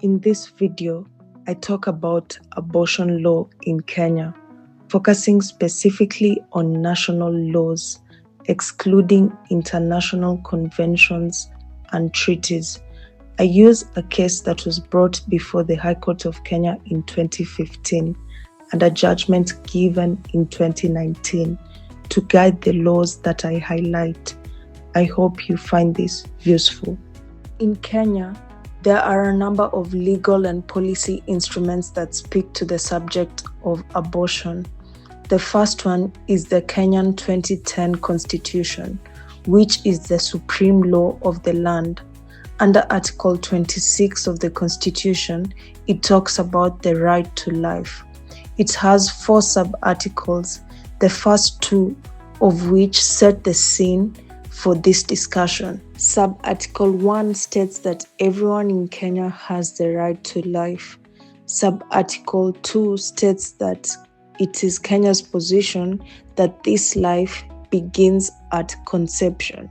In this video, I talk about abortion law in Kenya, focusing specifically on national laws, excluding international conventions and treaties. I use a case that was brought before the High Court of Kenya in 2015 and a judgment given in 2019 to guide the laws that I highlight. I hope you find this useful. In Kenya, there are a number of legal and policy instruments that speak to the subject of abortion. The first one is the Kenyan 2010 Constitution, which is the supreme law of the land. Under Article 26 of the Constitution, it talks about the right to life. It has 4 sub-articles, the first 2 of which set the scene for this discussion. Sub-article 1 states that everyone in Kenya has the right to life. Sub-article 2 states that it is Kenya's position that this life begins at conception.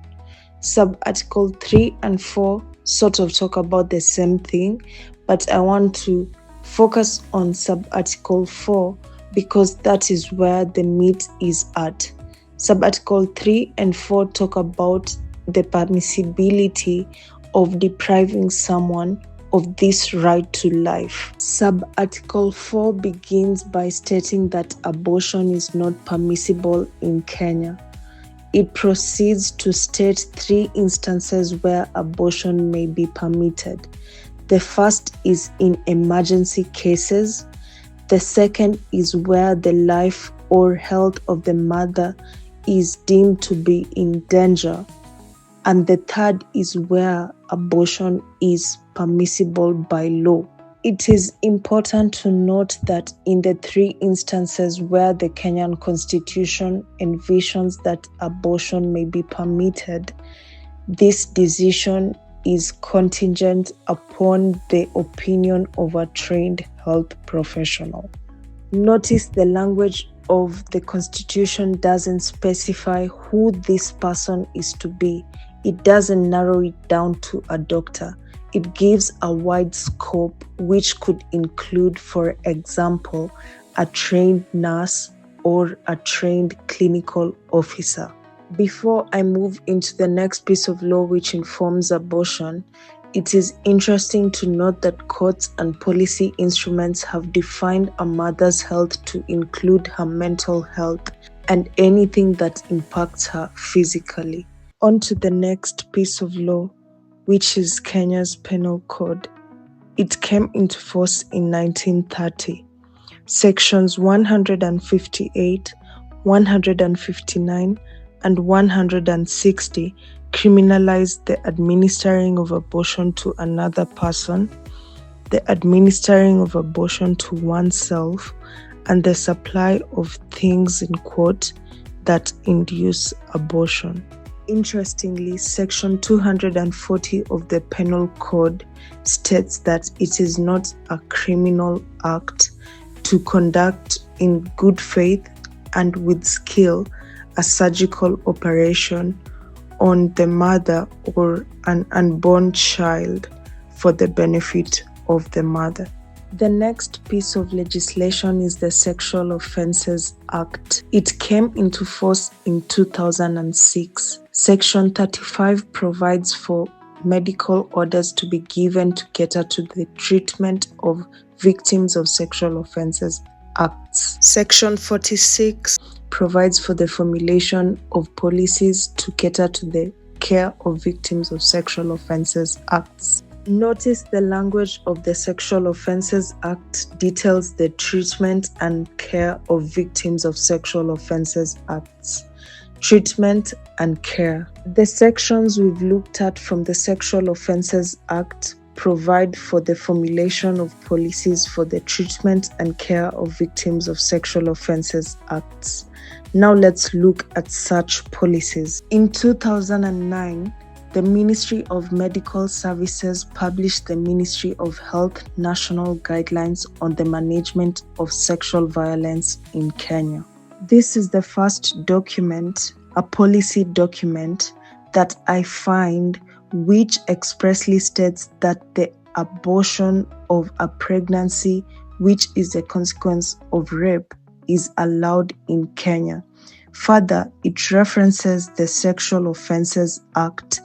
Sub-article 3 and 4 sort of talk about the same thing, but I want to focus on sub-article 4 because that is where the meat is at. Sub-article 3 and 4 talk about the permissibility of depriving someone of this right to life. Sub-article 4 begins by stating that abortion is not permissible in Kenya. It proceeds to state 3 instances where abortion may be permitted. The first is in emergency cases. The second is where the life or health of the mother is deemed to be in danger. And the third is where abortion is permissible by law. It is important to note that in the 3 instances where the Kenyan Constitution envisions that abortion may be permitted, this decision is contingent upon the opinion of a trained health professional. Notice the language of the Constitution doesn't specify who this person is to be. It doesn't narrow it down to a doctor. It gives a wide scope, which could include, for example, a trained nurse or a trained clinical officer. Before I move into the next piece of law which informs abortion, it is interesting to note that courts and policy instruments have defined a mother's health to include her mental health and anything that impacts her physically. On to the next piece of law, which is Kenya's Penal Code. It came into force in 1930. Sections 158, 159, and 160 criminalize the administering of abortion to another person, the administering of abortion to oneself, and the supply of things in quote that induce abortion. Interestingly, Section 240 of the Penal Code states that it is not a criminal act to conduct in good faith and with skill a surgical operation on the mother or an unborn child for the benefit of the mother. The next piece of legislation is the Sexual Offences Act. It came into force in 2006. Section 35 provides for medical orders to be given to cater to the treatment of victims of sexual offences acts. Section 46 provides for the formulation of policies to cater to the care of victims of sexual offences acts. Notice the language of the Sexual Offences Act details the treatment and care of victims of sexual offences acts. Treatment and care. The sections we've looked at from the Sexual Offences Act provide for the formulation of policies for the treatment and care of victims of sexual offences acts. Now let's look at such policies. In 2009, the Ministry of Medical Services published the Ministry of Health National Guidelines on the Management of Sexual Violence in Kenya. This is the first document, a policy document, that I find which expressly states that the abortion of a pregnancy which is a consequence of rape is allowed in Kenya. Further, it references the Sexual Offences Act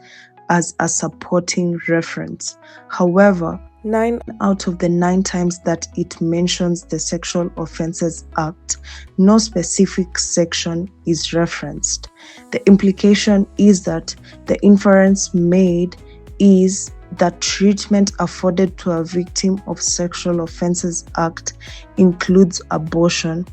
as a supporting reference. However, 9 out of the 9 times that it mentions the Sexual Offences Act, no specific section is referenced. The implication is that the inference made is that treatment afforded to a victim of Sexual Offences Act includes abortion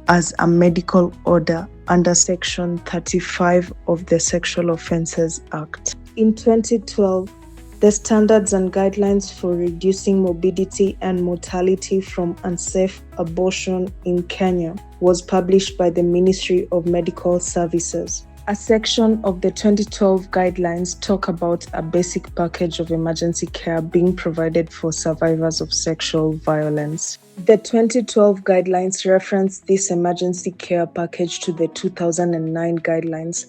as a medical order under Section 35 of the Sexual Offences Act. In 2012, the Standards and Guidelines for Reducing Morbidity and Mortality from Unsafe Abortion in Kenya was published by the Ministry of Medical Services. A section of the 2012 guidelines talk about a basic package of emergency care being provided for survivors of sexual violence. The 2012 guidelines reference this emergency care package to the 2009 guidelines.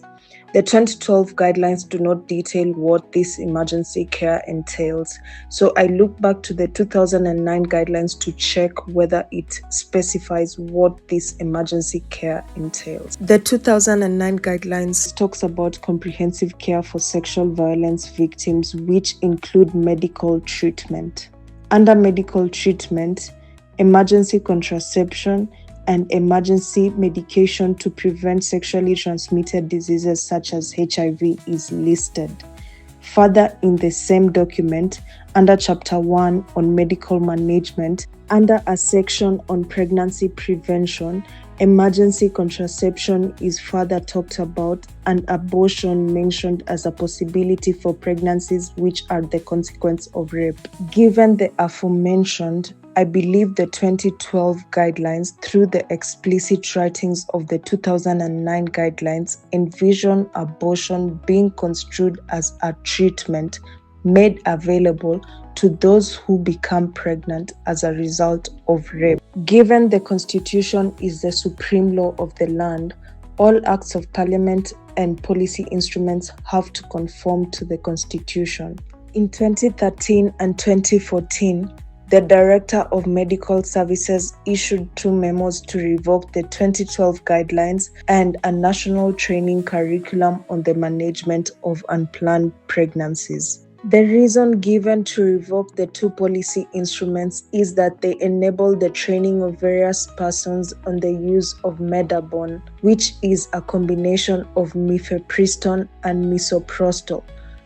The 2012 guidelines do not detail what this emergency care entails, so I look back to the 2009 guidelines to check whether it specifies what this emergency care entails. The 2009 guidelines talks about comprehensive care for sexual violence victims, which include medical treatment. Under medical treatment, emergency contraception, and emergency medication to prevent sexually transmitted diseases such as HIV is listed. Further, in the same document, under Chapter 1 on medical management, under a section on pregnancy prevention, emergency contraception is further talked about and abortion mentioned as a possibility for pregnancies which are the consequence of rape. Given the aforementioned, I believe the 2012 guidelines, through the explicit writings of the 2009 guidelines, envision abortion being construed as a treatment made available to those who become pregnant as a result of rape. Given the Constitution is the supreme law of the land, all acts of Parliament and policy instruments have to conform to the Constitution. In 2013 and 2014, the Director of Medical Services issued 2 memos to revoke the 2012 guidelines and a national training curriculum on the management of unplanned pregnancies. The reason given to revoke the 2 policy instruments is that they enable the training of various persons on the use of Medabon, which is a combination of mifepristone and misoprostol,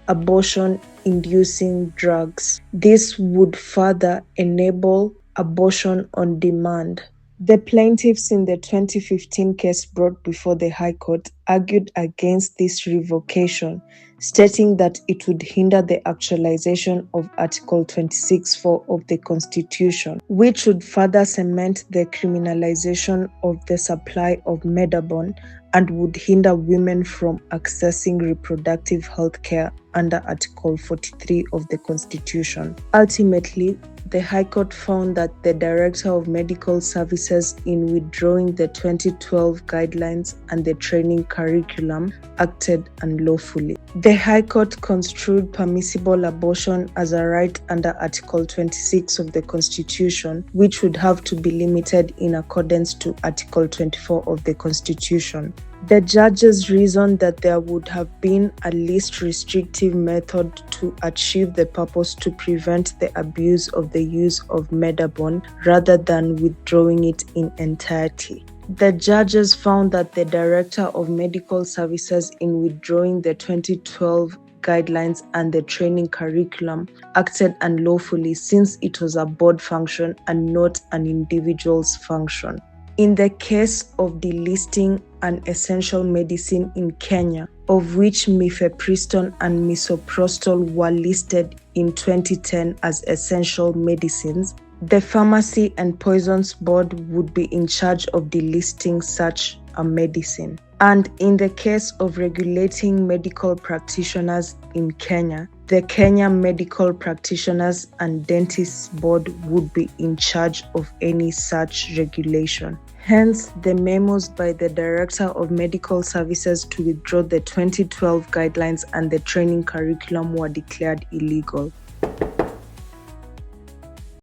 abortion-inducing drugs. This would further enable abortion on demand. The plaintiffs in the 2015 case brought before the High Court argued against this revocation, stating that it would hinder the actualization of Article 26(4) of the Constitution, which would further cement the criminalization of the supply of Medabon and would hinder women from accessing reproductive health care under Article 43 of the Constitution. Ultimately, the High Court found that the Director of Medical Services, in withdrawing the 2012 guidelines and the training curriculum, acted unlawfully. The High Court construed permissible abortion as a right under Article 26 of the Constitution, which would have to be limited in accordance to Article 24 of the Constitution. The judges reasoned that there would have been a least restrictive method to achieve the purpose to prevent the abuse of the use of Medabon rather than withdrawing it in entirety. The judges found that the Director of Medical Services, in withdrawing the 2012 guidelines and the training curriculum, acted unlawfully since it was a board function and not an individual's function. In the case of delisting an essential medicine in Kenya, of which mifepristone and misoprostol were listed in 2010 as essential medicines, the Pharmacy and Poisons Board would be in charge of delisting such a medicine. And in the case of regulating medical practitioners in Kenya, the Kenya Medical Practitioners and Dentists Board would be in charge of any such regulation. Hence, the memos by the Director of Medical Services to withdraw the 2012 guidelines and the training curriculum were declared illegal.